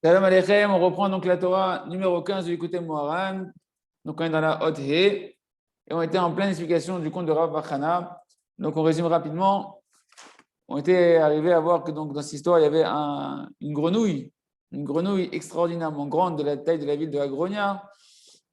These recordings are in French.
Salam Aleichem, on reprend donc la Torah numéro 15 du Écoutez Moharan. Donc on est dans la Hot He et on était en pleine explication du conte de Rav Bachana. Donc on résume rapidement. On était arrivé à voir que donc, dans cette histoire, il y avait une grenouille extraordinairement grande de la taille de la ville de Agronia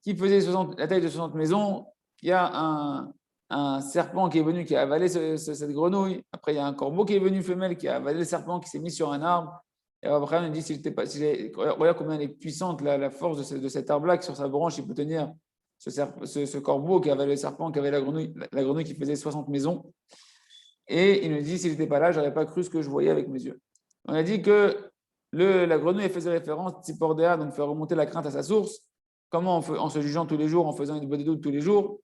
qui faisait la taille de 60 maisons. Il y a un serpent qui est venu, qui a avalé cette grenouille. Après, il y a un corbeau qui est venu, femelle, qui a avalé le serpent, qui s'est mis sur un arbre. Et après, on dit, regarde combien elle est puissante, la force de cet arbre-là, qui sur sa branche, il peut tenir ce corbeau qui avait le serpent, qui avait la grenouille qui faisait 60 maisons. Et il nous dit, s'il n'était pas là, je n'aurais pas cru ce que je voyais avec mes yeux. On a dit que la grenouille faisait référence, Tzipordéa, donc faire remonter la crainte à sa source. Comment en se jugeant tous les jours, en faisant une bonne doute tous les jours.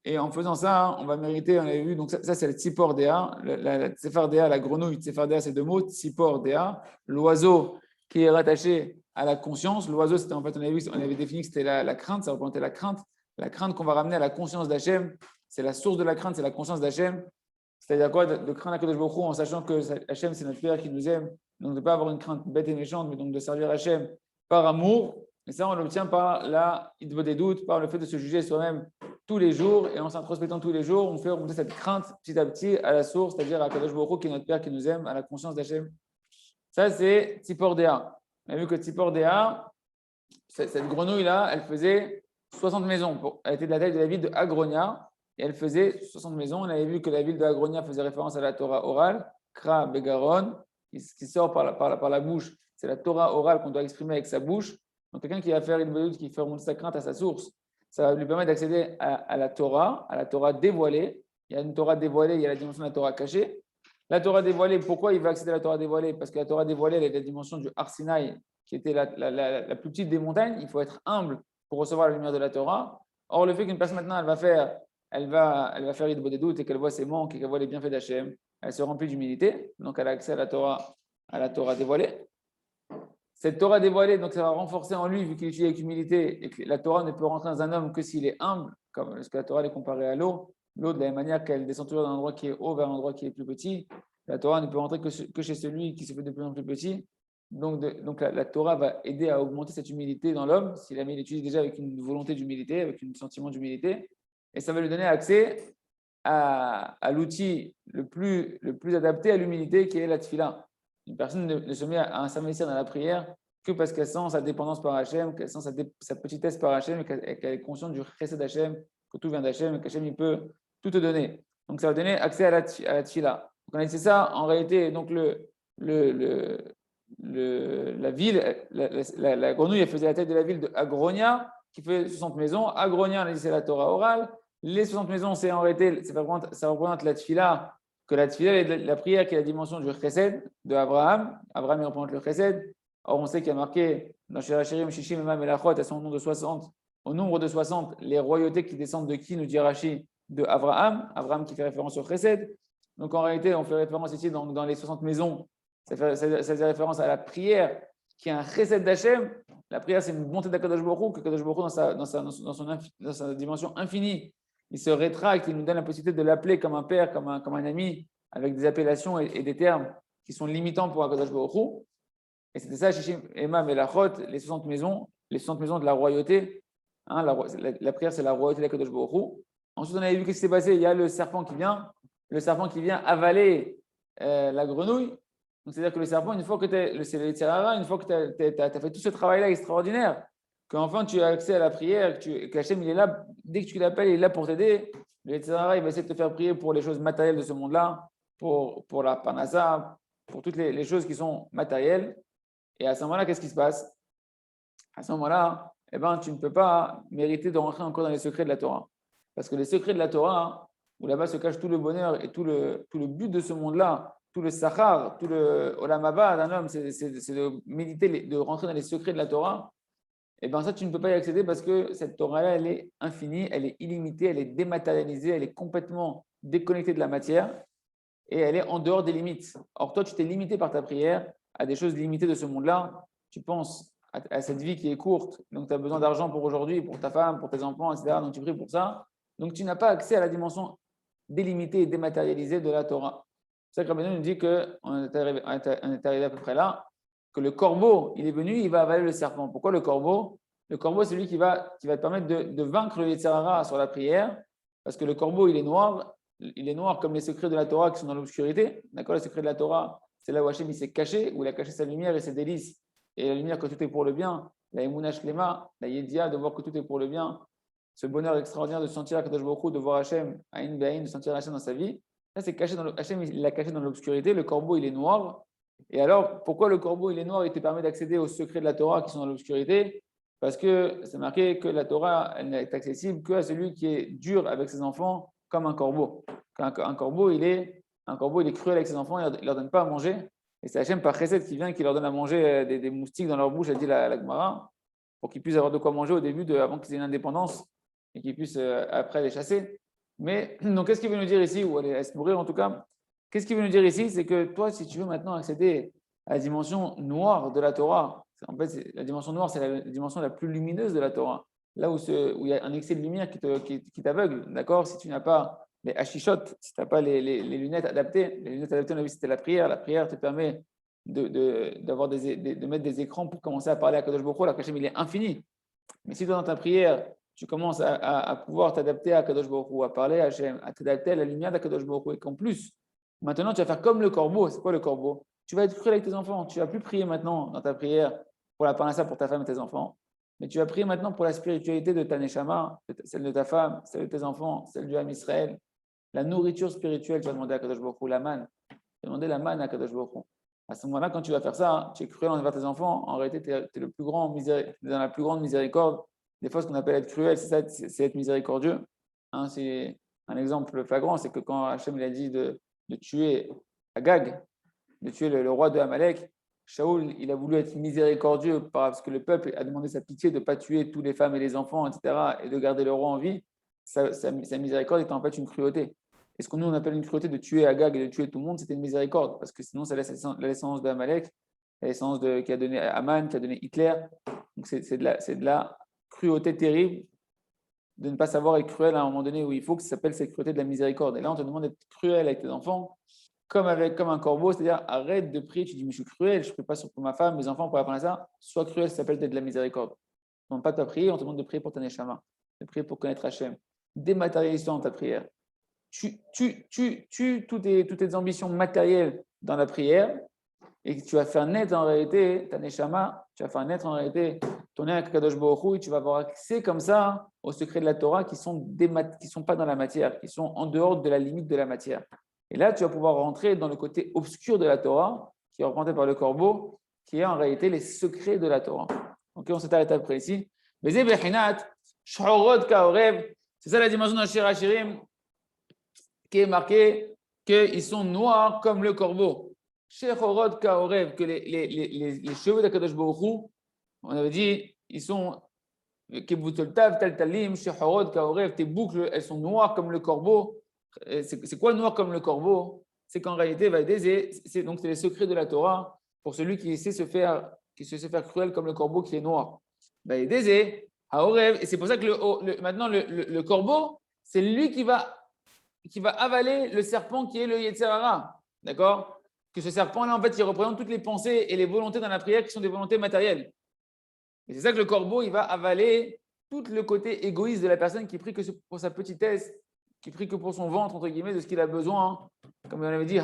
Et en faisant ça, on va mériter, on avait vu, donc ça c'est le Tzipordéa, la Tsefardéa, la grenouille, Tsefardéa, c'est deux mots, Tzipordéa, l'oiseau qui est rattaché à la conscience. L'oiseau, c'était en fait, on avait défini que c'était la crainte, ça représentait la crainte qu'on va ramener à la conscience d'Hachem. C'est la source de la crainte, c'est la conscience d'Hachem. C'est-à-dire quoi? De craindre Akadosh Baruch Hu en sachant que Hachem, c'est notre Père qui nous aime. Donc de ne pas avoir une crainte bête et méchante, mais donc de servir Hachem par amour. Et ça, on l'obtient par la hitbod des doutes, par le fait de se juger soi-même tous les jours. Et en s'introspectant tous les jours, on fait remonter cette crainte petit à petit à la source, c'est-à-dire à Akadosh Baruch Hu, qui est notre Père qui nous aime, à la conscience d'Hachem. Ça, c'est Tzipordéa. On a vu que Tzipordéa, cette grenouille-là, elle faisait 60 maisons. Elle était de la taille de la ville de Agronia. Et elle faisait 60 maisons. On avait vu que la ville de Agronia faisait référence à la Torah orale, Kra Begaron, qui sort par la bouche. C'est la Torah orale qu'on doit exprimer avec sa bouche. Donc, quelqu'un qui va faire une vedute, qui fait remonter sa crainte à sa source, ça va lui permettre d'accéder à la Torah dévoilée. Il y a une Torah dévoilée, il y a la dimension de la Torah cachée. La Torah dévoilée, pourquoi il va accéder à la Torah dévoilée? Parce que la Torah dévoilée, elle est la dimension du Har Sinaï, qui était la plus petite des montagnes. Il faut être humble pour recevoir la lumière de la Torah. Or, le fait qu'une personne maintenant, elle va faire hitbod des doutes et qu'elle voit ses manques et qu'elle voit les bienfaits d'Hachem, elle se remplit d'humilité, donc elle a accès à la Torah dévoilée. Cette Torah dévoilée, donc ça va renforcer en lui, vu qu'il étudie avec humilité, et que la Torah ne peut rentrer dans un homme que s'il est humble, comme parce que la Torah est comparée à l'eau. L'eau, de la même manière qu'elle descend toujours d'un endroit qui est haut vers un endroit qui est plus petit, la Torah ne peut rentrer que chez celui qui se fait de plus en plus petit. Donc la Torah va aider à augmenter cette humilité dans l'homme, s'il il étudie déjà avec une volonté d'humilité, avec un sentiment d'humilité. Et ça va lui donner accès à l'outil le plus adapté à l'humilité qui est la tefila. Une personne ne se met à s'investir dans la prière que parce qu'elle sent sa dépendance par Hachem, qu'elle sent sa petitesse par Hachem et qu'elle est consciente du chesed d'Hachem, que tout vient d'Hachem et qu'Hachem il peut tout te donner. Donc ça va donner accès à la tefila. Donc on a dit ça, en réalité, donc la ville, la grenouille, elle faisait la tête de la ville de Agronia, qui fait 60 maisons. Agronia, on a dit c'est la Torah orale. Les 60 maisons, c'est en réalité, ça représente la tefila, que la tefila est la prière qui est la dimension du chesed de Abraham. Abraham, il représente le chesed. Or, on sait qu'il y a marqué dans Shirachirim, Shishim, Emam et Lachot, à son nombre de 60, au nombre de 60, les royautés qui descendent de qui, nous dit Rashi, de Abraham. Abraham qui fait référence au chesed. Donc, en réalité, on fait référence ici dans les 60 maisons. Ça fait référence à la prière qui est un chesed d'Hachem. La prière, c'est une bonté d'Akadosh Baruch Hu, que Akadosh Baruch Hu, dans sa dimension infinie, il se rétracte, il nous donne la possibilité de l'appeler comme un père, comme un ami, avec des appellations et des termes qui sont limitants pour Akadosh Baruch Hu. Et c'était ça, Shishim, Emam et Lachot, les 60 maisons de la royauté. Hein, la prière, c'est la royauté d'Akadosh Baruch Hu. Ensuite, on avait vu qu'est-ce qui s'est passé. Il y a le serpent qui vient avaler la grenouille. Donc, c'est-à-dire que le serpent, une fois que tu as fait tout ce travail-là extraordinaire, qu'enfin tu as accès à la prière, qu'Hachem il est là, dès que tu l'appelles, il est là pour t'aider. Le Yetzirah, il va essayer de te faire prier pour les choses matérielles de ce monde-là, pour la parnassa, pour toutes les choses qui sont matérielles. Et à ce moment-là, qu'est-ce qui se passe? À ce moment-là, tu ne peux pas mériter de rentrer encore dans les secrets de la Torah. Parce que les secrets de la Torah, où là-bas se cache tout le bonheur et tout le but de ce monde-là, tout le sachar, tout le olam haba d'un homme, c'est de méditer, de rentrer dans les secrets de la Torah. Et bien ça, tu ne peux pas y accéder parce que cette Torah-là, elle est infinie, elle est illimitée, elle est dématérialisée, elle est complètement déconnectée de la matière et elle est en dehors des limites. Or, toi, tu t'es limité par ta prière à des choses limitées de ce monde-là. Tu penses à cette vie qui est courte, donc tu as besoin d'argent pour aujourd'hui, pour ta femme, pour tes enfants, etc. Donc tu pries pour ça. Donc tu n'as pas accès à la dimension délimitée et dématérialisée de la Torah. C'est ça que Rabbeinu nous dit qu'on est arrivé à peu près là. que le corbeau, il est venu, il va avaler le serpent. Pourquoi le corbeau? Le corbeau, c'est lui qui va te permettre de vaincre le Yetzer Hara sur la prière, parce que le corbeau, il est noir comme les secrets de la Torah qui sont dans l'obscurité. D'accord? Les secrets de la Torah, c'est là où Hachem il s'est caché, où il a caché sa lumière et ses délices. Et la lumière que tout est pour le bien, la Emunah Shlema, la Yedia, de voir que tout est pour le bien, ce bonheur extraordinaire de sentir Akadosh Baruch Hu, de voir Hachem, Aïn Be'aïn, de sentir Hachem dans sa vie. Ça, c'est caché dans Hachem, il l'a caché dans l'obscurité. Le corbeau, il est noir. Et alors, pourquoi le corbeau, il est noir et te permet d'accéder aux secrets de la Torah qui sont dans l'obscurité? Parce que c'est marqué que la Torah, elle n'est accessible qu'à celui qui est dur avec ses enfants, comme un corbeau. Un corbeau, il est cruel avec ses enfants, il ne leur donne pas à manger. Et c'est Hachem par Chesed qui vient, qui leur donne à manger des moustiques dans leur bouche, a dit la Gemara, pour qu'ils puissent avoir de quoi manger au début, avant qu'ils aient une indépendance, et qu'ils puissent après les chasser. Mais donc, qu'est-ce qu'il veut nous dire ici, ou aller se nourrir en tout cas? Qu'est-ce qu'il veut nous dire ici? C'est que toi, si tu veux maintenant accéder à la dimension noire de la Torah, en fait, la dimension noire, c'est la dimension la plus lumineuse de la Torah. Là où il y a un excès de lumière qui t'aveugle, d'accord? Si tu n'as pas les hachishot, si tu n'as pas les lunettes adaptées, les lunettes adaptées, on a vu c'était la prière. La prière te permet de mettre des écrans pour commencer à parler à Kadosh Baruch Hu. La Hachem, il est infini. Mais si dans ta prière, tu commences à pouvoir t'adapter à Kadosh Baruch Hu, à parler à Hachem, à t'adapter à la lumière d'Akadosh Baruch Hu, et qu'en plus, maintenant, tu vas faire comme le corbeau. C'est quoi le corbeau? Tu vas être cruel avec tes enfants. Tu ne vas plus prier maintenant dans ta prière pour la parnassa pour ta femme et tes enfants. Mais tu vas prier maintenant pour la spiritualité de ta neshama, celle de ta femme, celle de tes enfants, celle du Ham Israël. La nourriture spirituelle, tu vas demander à Kadosh Baruch Hu, la manne. Tu vas demander la manne à Kadosh Baruch Hu. À ce moment-là, quand tu vas faire ça, tu es cruel envers tes enfants. En réalité, tu es le plus grand dans la plus grande miséricorde. Des fois, ce qu'on appelle être cruel, c'est être miséricordieux. Hein, c'est un exemple flagrant, c'est que quand Hachem il a dit de tuer Agag, de tuer le roi de Amalek, Shaoul, il a voulu être miséricordieux parce que le peuple a demandé sa pitié de ne pas tuer toutes les femmes et les enfants, etc., et de garder le roi en vie. Sa miséricorde était en fait une cruauté. Et ce qu'on nous on appelle une cruauté de tuer Agag et de tuer tout le monde, c'était une miséricorde, parce que sinon ça laisse la descendance d'Amalek, la descendance qui a donné Aman, qui a donné Hitler. Donc c'est de la cruauté terrible de ne pas savoir être cruel à un moment donné où il faut que ça s'appelle cette cruauté de la miséricorde. Et là, on te demande d'être cruel avec tes enfants, comme un corbeau, c'est-à-dire arrête de prier, tu dis, mais je suis cruel, je ne prie pas pour ma femme, mes enfants, pour apprendre ça. Sois cruel, ça s'appelle d'être de la miséricorde. On ne demande pas de prier, on te demande de prier pour ta neshama, de prier pour connaître Hachem. Dématérialise-toi dans ta prière. Tu toutes tes ambitions matérielles dans la prière et tu vas faire naître en réalité ta neshama, tu vas faire naître en réalité ton lien avec Kadosh Baruch Hu et tu vas avoir accès comme ça aux secrets de la Torah qui sont pas dans la matière, qui sont en dehors de la limite de la matière. Et là, tu vas pouvoir rentrer dans le côté obscur de la Torah, qui est représenté par le corbeau, qui est en réalité les secrets de la Torah. Ok, on s'est arrêté après ici. C'est ça la dimension d'un Shir Hashirim qui est marqué qu'ils sont noirs comme le corbeau. Shechorod Kaorev, que les cheveux d'Akadosh Baruch Hu, on avait dit, ils sont Kebutoltav, Taltalim, Shechorod Kaorev, tes boucles, elles sont noires comme le corbeau. C'est quoi noir comme le corbeau? C'est qu'en réalité, c'est les secrets de la Torah pour celui qui sait se faire cruel comme le corbeau qui est noir. Et c'est pour ça que maintenant le corbeau, c'est lui qui va avaler le serpent qui est le Yetzer Hara. D'accord? Que ce serpent-là, en fait, il représente toutes les pensées et les volontés dans la prière qui sont des volontés matérielles. Et c'est ça que le corbeau, il va avaler tout le côté égoïste de la personne qui prie que pour sa petitesse, qui prie que pour son ventre, entre guillemets, de ce qu'il a besoin. Comme on avait dit,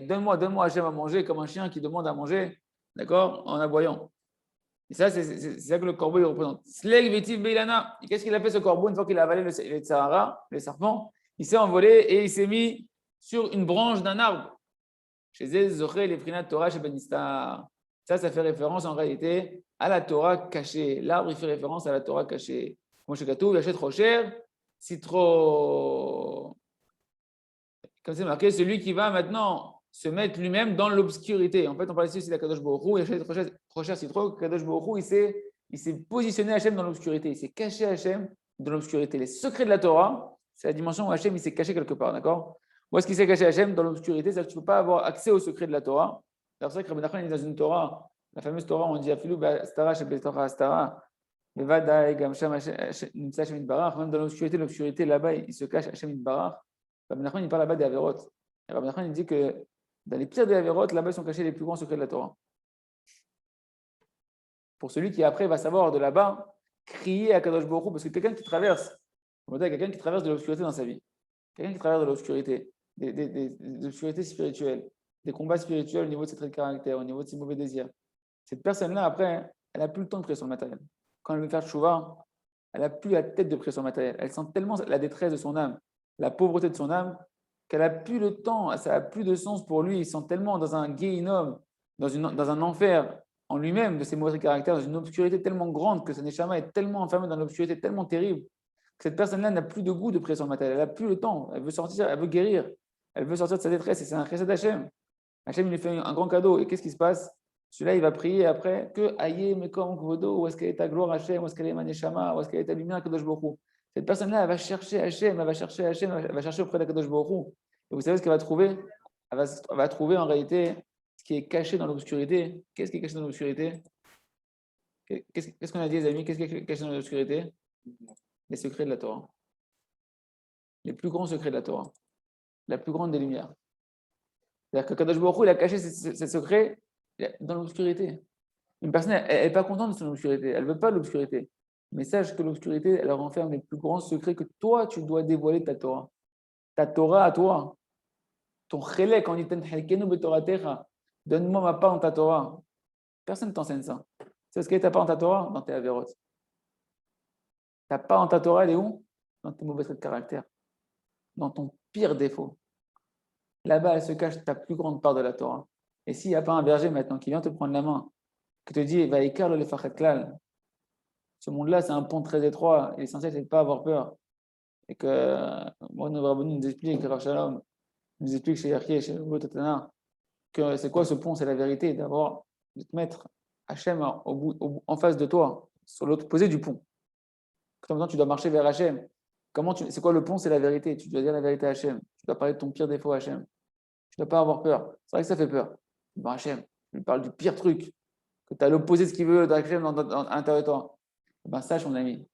donne-moi Hachem à manger, comme un chien qui demande à manger, d'accord, en aboyant. Et ça, c'est ça que le corbeau, il représente. Sleg Vetiv Beilana. Et qu'est-ce qu'il a fait ce corbeau une fois qu'il a avalé le Sahara, le serpent? Il s'est envolé et il s'est mis sur une branche d'un arbre. Chez Zoché, les Prinat Torah, chez Benistar. Ça fait référence en réalité à la Torah cachée. L'arbre, il fait référence à la Torah cachée. Moi, chez Katou, il achète trop cher, c'est trop. Comme c'est marqué, celui qui va maintenant se mettre lui-même dans l'obscurité. En fait, on parle ici aussi d'Akadosh Baruch Hu, il achète trop cher, c'est trop. Kadosh Baruch Hu, il s'est positionné Hachem dans l'obscurité, il s'est caché Hachem dans l'obscurité. Les secrets de la Torah, c'est la dimension où Hachem il s'est caché quelque part, d'accord? Où est-ce qu'il s'est caché Hachem? Dans l'obscurité, c'est-à-dire que tu ne peux pas avoir accès aux secrets de la Torah. C'est pour ça que Rabbi Nachman est dans une Torah, la fameuse Torah, on dit Afilou Astara Shebet Torah Astara, même dans l'obscurité là-bas, il se cache Hachem Barach. Rabbi Nachman, il parle là-bas des Averot. Rabbi Nachman, il dit que dans les pires des Averot, là-bas, ils sont cachés les plus grands secrets de la Torah. pour celui qui après va savoir de là-bas crier à Kadosh Baruch Hu, parce que quelqu'un qui traverse, quelqu'un qui traverse de l'obscurité dans sa vie, quelqu'un qui traverse de l'obscurité, des obscurités spirituelles, des combats spirituels au niveau de ses traits de caractère, au niveau de ses mauvais désirs. Cette personne-là, après, elle n'a plus le temps de prier sur le matériel. Quand elle veut faire tchouva, elle n'a plus la tête de prier sur le matériel. Elle sent tellement la détresse de son âme, la pauvreté de son âme, qu'elle n'a plus le temps, ça n'a plus de sens pour lui. Il sent tellement dans un guéhinom, dans un enfer en lui-même de ses mauvais caractères, dans une obscurité tellement grande que sa neshama est tellement enfermée dans l'obscurité tellement terrible que cette personne-là n'a plus de goût de prier sur le matériel. Elle n'a plus le temps. Elle veut sortir, elle veut guérir. Elle veut sortir de sa détresse et c'est un chesed d'Hachem. Hachem, il lui fait un grand cadeau. Et qu'est-ce qui se passe? Celui-là, il va prier après que Aïe, Mekom, Kvodo, où est-ce qu'elle est ta gloire, Hachem, où est-ce qu'elle est ma neshama, où est-ce qu'elle est ta lumière, Kadosh Baruch Hu. Cette personne-là, elle va chercher Hachem, elle va chercher Hachem, elle va chercher auprès de Kadosh Baruch Hu. Et vous savez ce qu'elle va trouver? Elle va trouver en réalité ce qui est caché dans l'obscurité. Qu'est-ce qui est caché dans l'obscurité? Qu'est-ce qu'on a dit, les amis? Qu'est-ce qui est caché dans l'obscurité? Les secrets de la Torah. Les plus grands secrets de la Torah. La plus grande des lumières. C'est-à-dire que Kadosh Baruch Hu, il a caché ses secrets dans l'obscurité. Une personne, elle n'est pas contente de son obscurité. Elle ne veut pas l'obscurité. Mais sache que l'obscurité, elle renferme les plus grands secrets que toi, tu dois dévoiler de ta Torah. Ta Torah à toi. Ton chélek, on dit Tenhelkenu betoratecha. Donne-moi ma part dans ta Torah. Personne ne t'enseigne ça. C'est ce qu'est ta part dans ta Torah? Dans tes avérotes. Ta part dans ta Torah, elle est où? Dans tes mauvais traits de caractère. Dans ton pire défaut. Là-bas, elle se cache ta plus grande part de la Torah. Et s'il n'y a pas un berger maintenant qui vient te prendre la main, qui te dit, va écarter le fachet klal, ce monde-là, c'est un pont très étroit. L'essentiel, c'est de ne pas avoir peur. Et que, moi, nos rabbins nous expliquent, Rav Shalom nous explique chez Yerké, chez Botatana, que c'est quoi ce pont? C'est la vérité, de te mettre Hachem en face de toi, sur l'autre posé du pont. Comme ça, tu dois marcher vers Hachem. C'est quoi le pont? C'est la vérité. Tu dois dire la vérité à Hachem. Tu dois parler de ton pire défaut à Hachem. Tu ne dois pas avoir peur. C'est vrai que ça fait peur. Bon, Hachem, tu lui parles du pire truc, que tu as l'opposé de ce qu'il veut d'Hachem à l'intérieur de toi. Ben, sache, mon ami,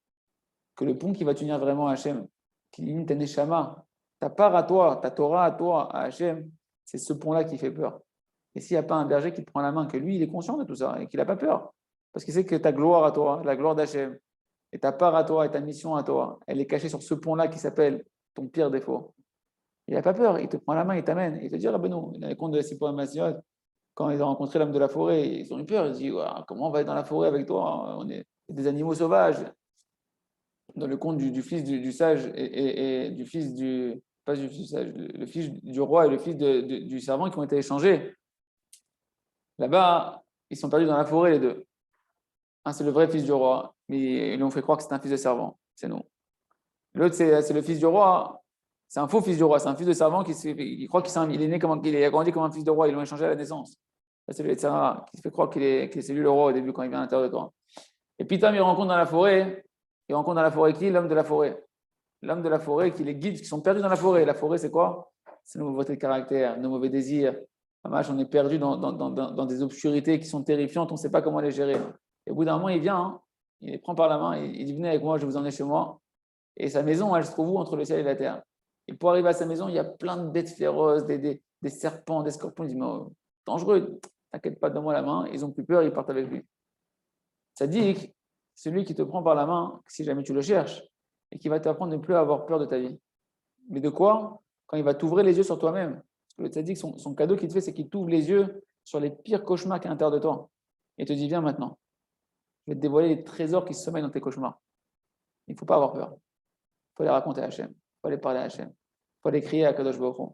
que le pont qui va t'unir vraiment à Hachem, qui unit ta neshama, ta part à toi, ta Torah à toi, à Hachem, c'est ce pont-là qui fait peur. Et s'il n'y a pas un berger qui te prend la main, que lui, il est conscient de tout ça et qu'il n'a pas peur, parce qu'il sait que ta gloire à toi, la gloire d'Hachem, et ta part à toi et ta mission à toi, elle est cachée sur ce pont-là qui s'appelle ton pire défaut. Il n'a pas peur, il te prend la main, il t'amène. Il te dit, Rabbeinu, dans les contes de la Sipora Massiot, quand ils ont rencontré l'homme de la forêt, ils ont eu peur. Ils disent, comment on va être dans la forêt avec toi? On est des animaux sauvages. Dans le conte du fils du sage et du fils du. Pas du fils du sage, le fils du roi et le fils du servant qui ont été échangés. Là-bas, ils sont perdus dans la forêt, les deux. Un, c'est le vrai fils du roi, mais ils lui ont fait croire que c'est un fils de servant. C'est nous. L'autre, c'est le fils du roi. C'est un faux fils du roi. C'est un fils de servant qui croit qu'il est né il a grandi comme un fils de roi. Ils l'ont échangé à la naissance. Ça, c'est le Sarah qui se fait croire que c'est lui le roi au début quand il vient à l'intérieur de toi. Et Pitam, il rencontre dans la forêt. Il rencontre dans la forêt qui? L'homme de la forêt. L'homme de la forêt qui les guide, qui sont perdus dans la forêt. La forêt, c'est quoi? C'est nos mauvais caractères, nos mauvais désirs. On est perdu dans des obscurités qui sont terrifiantes. On ne sait pas comment les gérer. Et au bout d'un moment, il vient, il les prend par la main, il dit, venez avec moi, je vais vous emmener chez moi. Et sa maison, elle se trouve où? Entre le ciel et la terre. Et pour arriver à sa maison, il y a plein de bêtes féroces, des serpents, des scorpions. Il dit, mais dangereux, t'inquiète pas, donne-moi la main. Ils ont plus peur, ils partent avec lui. Ça dit que celui qui te prend par la main, si jamais tu le cherches, et qui va t'apprendre à ne plus avoir peur de ta vie. Mais de quoi? Quand il va t'ouvrir les yeux sur toi-même. Parce que le tzaddik, son cadeau qu'il te fait, c'est qu'il t'ouvre les yeux sur les pires cauchemars qu'il y a à l'intérieur de toi. Et te dit, viens maintenant. Je vais te dévoiler les trésors qui sommeillent dans tes cauchemars. Il ne faut pas avoir peur. Il faut les raconter à Hachem. Il faut aller parler à Hachem. Il faut aller crier à Kadosh Baruch Hu.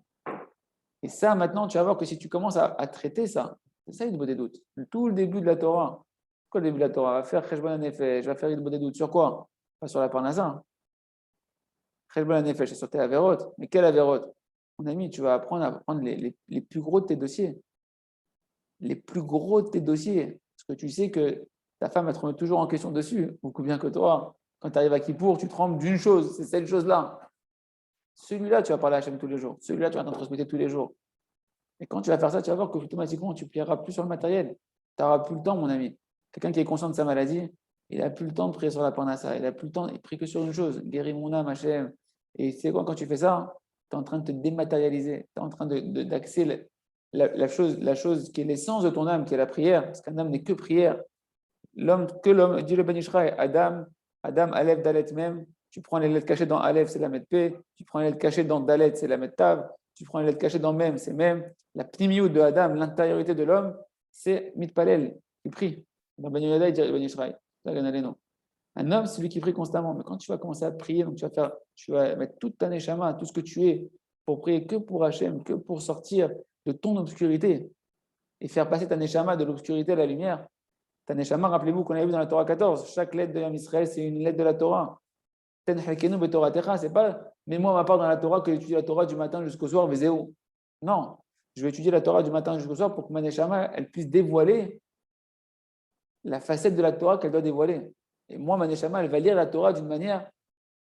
Et ça, maintenant, tu vas voir que si tu commences à traiter ça, c'est ça, il des doutes. Tout le début de la Torah. Quoi le début de la Torah? Va faire Cheshbon Nefesh, va faire des doutes. Sur quoi? Pas sur la Parnassa. Cheshbon Nefesh, c'est sur tes avérotes. Mais quel avérote? Mon ami, tu vas apprendre à prendre les plus gros de tes dossiers. Les plus gros de tes dossiers. Parce que tu sais que ta femme, elle te remet toujours en question dessus, beaucoup bien que toi. Quand tu arrives à Kippour, tu trembles d'une chose, c'est cette chose-là. Celui-là, tu vas parler à Hachem tous les jours. Celui-là, tu vas t'introspecter tous les jours. Et quand tu vas faire ça, tu vas voir qu'automatiquement, tu ne plieras plus sur le matériel. Tu n'auras plus le temps, mon ami. Quelqu'un qui est conscient de sa maladie, il n'a plus le temps de prier sur la parnassa. Il n'a plus le temps, il prie que sur une chose, guéris mon âme, Hachem. Et c'est quoi, quand tu fais ça, tu es en train de te dématérialiser. Tu es en train d'axer la chose qui est l'essence de ton âme, qui est la prière. Parce qu'un âme n'est que prière. l'homme, dit le Ben Ishraï, Adam, Aleph, Dalet même, tu prends les lettres cachées dans Aleph, c'est la mettre P, tu prends les lettres cachées dans Dalet, c'est la mettre Tav, tu prends les lettres cachées dans Mem, c'est Mem. La pnimiout de Adam, l'intériorité de l'homme, c'est Mitpalel, qui prie. Dans Ben Yehuda, il dit Ben Ishraï, un homme, c'est celui qui prie constamment. Mais quand tu vas commencer à prier, donc tu vas mettre toute ta neshama, tout ce que tu es, pour prier que pour Hachem, que pour sortir de ton obscurité et faire passer ta neshama de l'obscurité à la lumière. Ta neshama, rappelez-vous qu'on avait vu dans la Torah 14, chaque lettre de l'homme Israël, c'est une lettre de la Torah. Ten halkenu betoratecha, c'est pas mets-moi ma part dans la Torah que j'étudie la Torah du matin jusqu'au soir, vezéou. Non, je vais étudier la Torah du matin jusqu'au soir pour que ma neshama, elle puisse dévoiler la facette de la Torah qu'elle doit dévoiler. Et moi, ma neshama, elle va lire la Torah d'une manière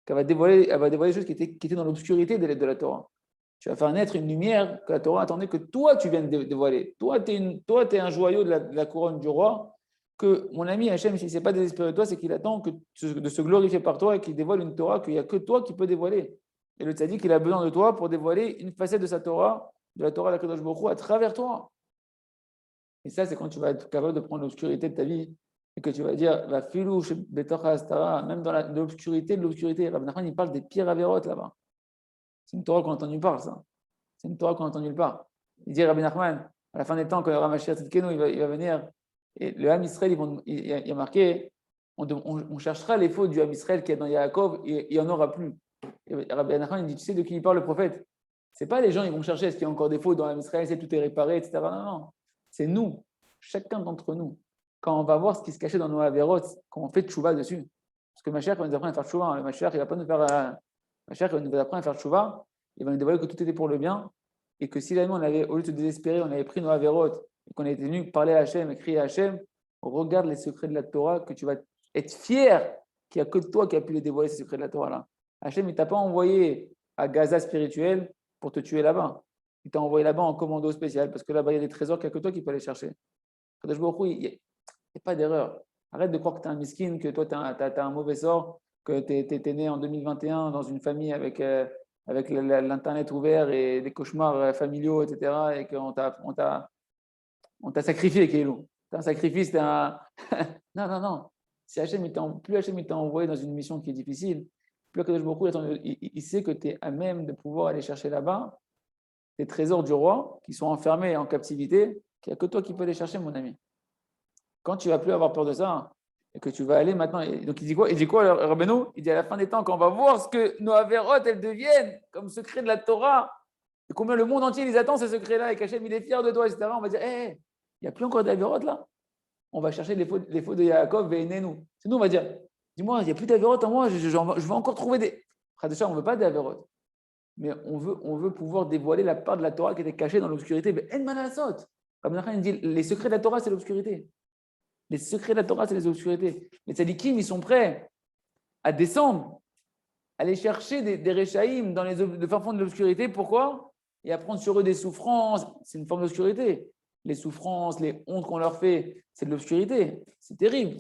qu'elle va dévoiler, elle va dévoiler des choses qui étaient dans l'obscurité des lettres de la Torah. Tu vas faire naître une lumière que la Torah attendait que toi, tu viennes dévoiler. Toi, tu es un joyau de la couronne du roi, que mon ami Hachem, s'il ne s'est pas désespéré de toi, c'est qu'il attend de se glorifier par toi et qu'il dévoile une Torah qu'il n'y a que toi qui peux dévoiler. Et le tzaddik, il a besoin de toi pour dévoiler une facette de sa Torah, de la Torah de la Kadosh Baruch Hu, à travers toi. Et ça, c'est quand tu vas être capable de prendre l'obscurité de ta vie et que tu vas dire, va filou, même dans l'obscurité de l'obscurité. Rabbi Nachman, il parle des pires avérotes là-bas. C'est une Torah qu'on entend nulle part, ça. C'est une Torah qu'on entend nulle part. Il dit Rabbi Nachman, à la fin des temps, quand il y aura Mashiach Tzidkenu, il va venir. Et le Ham Israël, il y a marqué, on cherchera les fautes du Ham Israël qui est dans Yaakov et il n'y en aura plus. Et Rabbi Nachman, il dit, tu sais de qui il parle le prophète? Ce n'est pas les gens, ils vont chercher est-ce qu'il y a encore des fautes dans le Ham Israël, c'est tout est réparé, etc. Non, non. C'est nous, chacun d'entre nous. Quand on va voir ce qui se cachait dans nos avérotes, quand on fait tchouva dessus. Parce que Mashiach va nous apprendre à faire tchouva. Le Mashiach, il va pas nous faire. Mashiach va nous apprendre à faire tchouva. Il va nous dévoiler que tout était pour le bien. Et que si on avait, au lieu de se désespérer, on avait pris nos avérotes et qu'on était venu parler à Hachem et crier à Hachem, regarde les secrets de la Torah, que tu vas être fier qu'il n'y a que toi qui as pu les dévoiler, ces secrets de la Torah-là. Hachem, il ne t'a pas envoyé à Gaza spirituel pour te tuer là-bas. Il t'a envoyé là-bas en commando spécial parce que là-bas, il y a des trésors qu'il n'y a que toi qui peux aller chercher. Il n'y a pas d'erreur. Arrête de croire que tu es un miskin, que toi, tu as un mauvais sort, que tu es né en 2021 dans une famille avec l'Internet ouvert et des cauchemars familiaux, etc. Et qu'on t'a sacrifié, Kélo. C'est un sacrifice, non, non, non. Si plus Hachem t'a envoyé dans une mission qui est difficile, plus Kadosh Baruch Hu, il sait que tu es à même de pouvoir aller chercher là-bas des trésors du roi qui sont enfermés en captivité, qu'il n'y a que toi qui peux les chercher, mon ami. Quand tu ne vas plus avoir peur de ça, et que tu vas aller maintenant. Donc il dit quoi? Il dit quoi, Rabbeinu? Il dit à la fin des temps, quand on va voir ce que nos avérotes, elles deviennent comme secret de la Torah, et combien le monde entier les attend, ces secrets-là, et qu'Hachem, il est fier de toi, etc. On va dire, il n'y a plus encore d'avérotes là. On va chercher les fautes de Yaakov et nous. C'est nous, on va dire, dis-moi, il n'y a plus d'avérotes en moi, je vais encore trouver des. Déjà, on ne veut pas d'avérotes. Mais on veut pouvoir dévoiler la part de la Torah qui était cachée dans l'obscurité. Mais En Manasot. Rabbi Nachman dit, les secrets de la Torah, c'est l'obscurité. Les secrets de la Torah, c'est les obscurités. Les tzadikim, ils sont prêts à descendre, à aller chercher des réchaïm dans le fin fond de l'obscurité. Pourquoi? Et à prendre sur eux des souffrances. C'est une forme d'obscurité. Les souffrances, les hontes qu'on leur fait, c'est de l'obscurité. C'est terrible.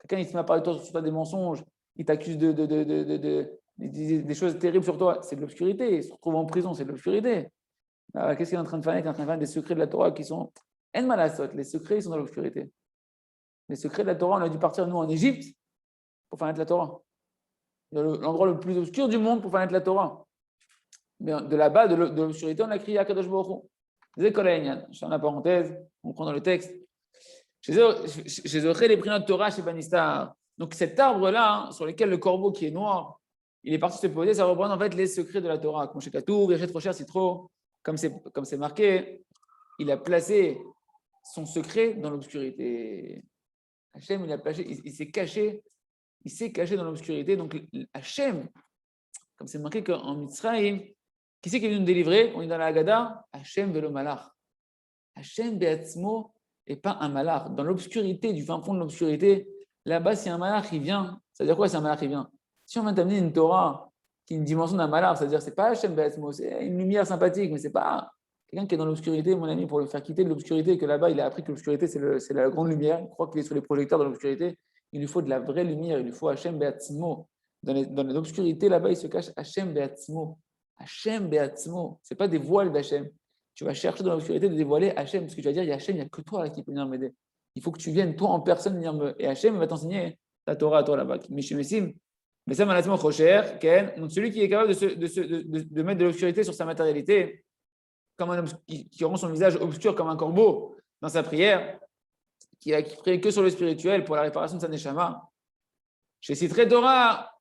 Quelqu'un, il se met à parler de toi sur toi des mensonges, il t'accuse des choses terribles sur toi, c'est de l'obscurité. Il se retrouve en prison, c'est de l'obscurité. Qu'est-ce qu'il est en train de faire? Il est en train de faire des secrets de la Torah qui sont en malasot. Les secrets, ils sont dans l'obscurité. Les secrets de la Torah, on a dû partir, nous, en Égypte, pour faire naître la Torah. L'endroit le plus obscur du monde pour faire naître la Torah. Mais de là-bas, de l'obscurité, on a crié à Kadosh Baruch Hu. Zekolenyan, je fais la parenthèse, on prend dans le texte. Chez Zoché, les prix de Torah chez Banistar. Donc cet arbre-là, sur lequel le corbeau qui est noir, il est parti se poser, ça reprend en fait les secrets de la Torah. Comme chez Katour, Yachet Rocher, c'est trop. Comme c'est marqué, il a placé son secret dans l'obscurité. Hachem, il s'est caché dans l'obscurité. Donc, Hachem, comme c'est marqué qu'en Mitzrayim, qui c'est qui est venu nous délivrer? On est dans la Haggadah, Hachem velo malach. Hachem be'atzmo et pas un malach. Dans l'obscurité, du fin fond de l'obscurité, là-bas, si un malach il vient, ça veut dire quoi si un malach il vient? Si on vient t'amener une Torah qui a une dimension d'un malach, ça veut dire c'est pas Hachem be'atzmo, c'est une lumière sympathique, mais c'est pas quelqu'un qui est dans l'obscurité, mon ami, pour le faire quitter de l'obscurité, que là-bas, il a appris que l'obscurité, c'est la grande lumière. Il croit qu'il est sur les projecteurs de l'obscurité. Il lui faut de la vraie lumière. Il lui faut Hachem Be'atzmo. Dans l'obscurité, là-bas, il se cache Hachem Be'atzmo. Hachem Be'atzmo. Ce n'est pas des voiles d'Hachem. Tu vas chercher dans l'obscurité de dévoiler Hachem. Ce que tu vas dire, il y a Hachem, il n'y a que toi là, qui peut venir m'aider. Il faut que tu viennes, toi, en personne, venir et Hachem va t'enseigner ta Torah à toi là-bas. Mais ça, malheureusement, Rocher, donc celui qui est capable de mettre de l'obscurité sur sa matérialité, comme un homme qui rend son visage obscur comme un corbeau dans sa prière, qui prie que sur le spirituel pour la réparation de sa neshama. Chez Sitré Torah,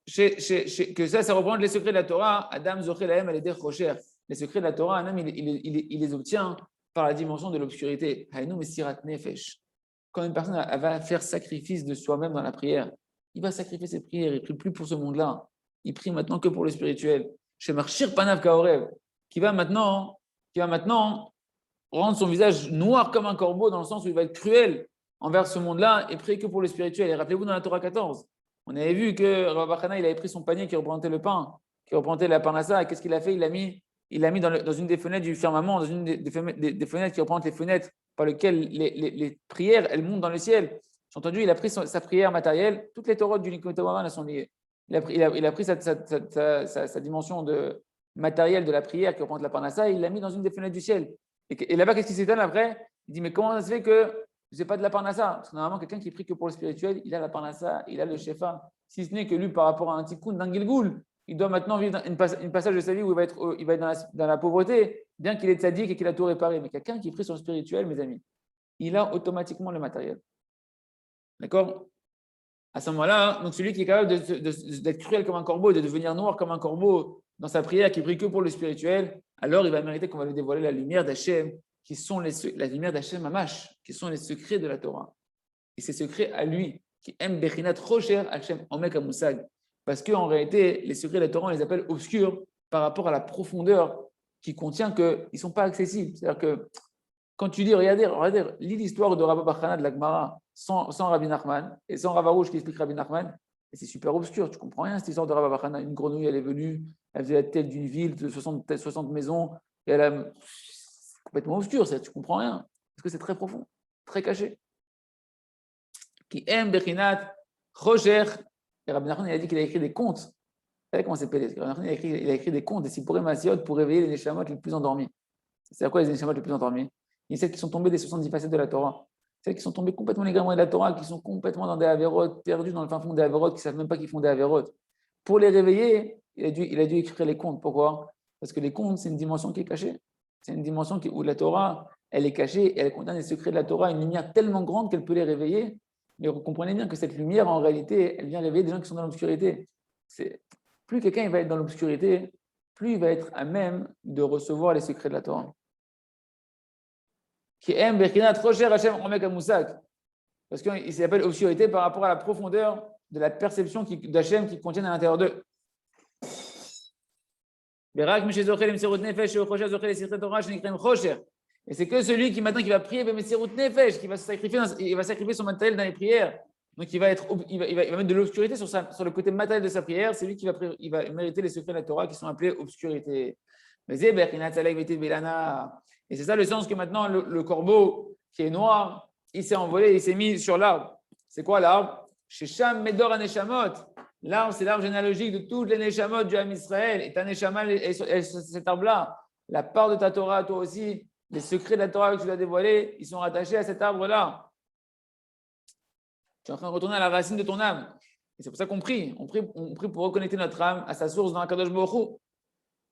que ça représente les secrets de la Torah. Adam Zoché Lahem elle est Rocher. Les secrets de la Torah, un homme, il les obtient par la dimension de l'obscurité. Haïnou Mesirat Nefesh. Quand une personne va faire sacrifice de soi-même dans la prière, il va sacrifier ses prières, il ne prie plus pour ce monde-là. Il prie maintenant que pour le spirituel. Chez Marchir Panav Kaorev, qui va maintenant rendre son visage noir comme un corbeau, dans le sens où il va être cruel envers ce monde-là et prier que pour le spirituel. Et rappelez-vous dans la Torah 14, on avait vu que Rav Bachana, il avait pris son panier qui représentait le pain, qui représentait la parnassa, et qu'est-ce qu'il a fait? Il l'a mis dans une des fenêtres du firmament, dans une des fenêtres qui représentent les fenêtres par lesquelles les prières, elles montent dans le ciel. J'ai entendu, il a pris sa prière matérielle, toutes les Torahs du Nikotomaran sont liées. Il a pris sa dimension de matérielle de la prière qui représente la parnassa, et il l'a mis dans une des fenêtres du ciel. Et là-bas, qu'est-ce qui s'étonne après? Il dit, mais comment ça se fait que je n'ai pas de la parnassa? Parce que normalement, quelqu'un qui prie que pour le spirituel, il a la parnassa, il a le shefa. Si ce n'est que lui, par rapport à un tikkun d'un Gilgoul, il doit maintenant vivre une passage de sa vie où il va être dans la pauvreté, bien qu'il est tzaddik et qu'il a tout réparé. Mais quelqu'un qui prie sur le spirituel, mes amis, il a automatiquement le matériel. D'accord? À ce moment-là, donc celui qui est capable d'être cruel comme un corbeau, de devenir noir comme un corbeau dans sa prière, qui prie que pour le spirituel, alors il va mériter qu'on va lui dévoiler la lumière d'Hachem, qui sont la lumière d'Hachem Mamash, qui sont les secrets de la Torah. Et ces secrets à lui, qui aime Bechinat Rocher Hachem Omek Amoussag. Parce qu'en réalité, les secrets de la Torah, on les appelle obscurs par rapport à la profondeur qui contient qu'ils ne sont pas accessibles. C'est-à-dire que quand tu dis, regardez, lis l'histoire de Rabbi Bachana de la Gemara sans Rabbi Nachman et sans Rav Arouche qui explique Rabbi Nachman, et c'est super obscur, tu ne comprends rien cette histoire de Rabbi Bachana. Une grenouille, elle est venue, elle faisait la tête d'une ville de 60 maisons, et elle a complètement obscur, tu ne comprends rien, parce que c'est très profond, très caché. Qui aime Bechinat Rocher. Et Rabbi Nachman, il a dit qu'il a écrit des contes. Vous savez comment c'est pédé? Rabbi Nachman, il a écrit des contes, des Sipurim Masiot pour réveiller les Neshamot les plus endormis. C'est à quoi les Neshamot les plus endormis? Il y a celles qui sont tombées des 70 facettes de la Torah. Celles qui sont tombées complètement légalement de la Torah, qui sont complètement dans des avérotes, perdues dans le fin fond des avérotes, qui ne savent même pas qu'ils font des avérotes. Pour les réveiller, il a dû écrire les contes. Pourquoi? Parce que les contes, c'est une dimension qui est cachée. C'est une dimension où la Torah, elle est cachée et elle contient les secrets de la Torah, une lumière tellement grande qu'elle peut les réveiller. Mais vous comprenez bien que cette lumière, en réalité, elle vient réveiller des gens qui sont dans l'obscurité. Plus quelqu'un va être dans l'obscurité, plus il va être à même de recevoir les secrets de la Torah. Qui aime Bechinat Rocher Hachem Omek Amoussag. Parce qu'il s'appelle obscurité par rapport à la profondeur de la perception d'Hachem qui contient à l'intérieur d'eux. Et c'est que celui qui maintenant qui va prier Mesirut Nefesh, qui va sacrifier son matériel dans les prières. Donc il va mettre de l'obscurité sur le côté matériel de sa prière. C'est lui qui va mériter les secrets de la Torah qui sont appelés obscurité. Et c'est ça le sens que maintenant le corbeau qui est noir, il s'est envolé, il s'est mis sur l'arbre. C'est quoi l'arbre? Shesham Medor Aneshamot. L'arbre, c'est l'arbre généalogique de toutes les Neshamot du Ham Israël. Et ta Neshama, cet arbre-là, la part de ta Torah, toi aussi, les secrets de la Torah que tu dois dévoiler, ils sont rattachés à cet arbre-là. Tu es en train de retourner à la racine de ton âme. Et c'est pour ça qu'on prie. On prie pour reconnecter notre âme à sa source dans la Kadosh Baruch Hu.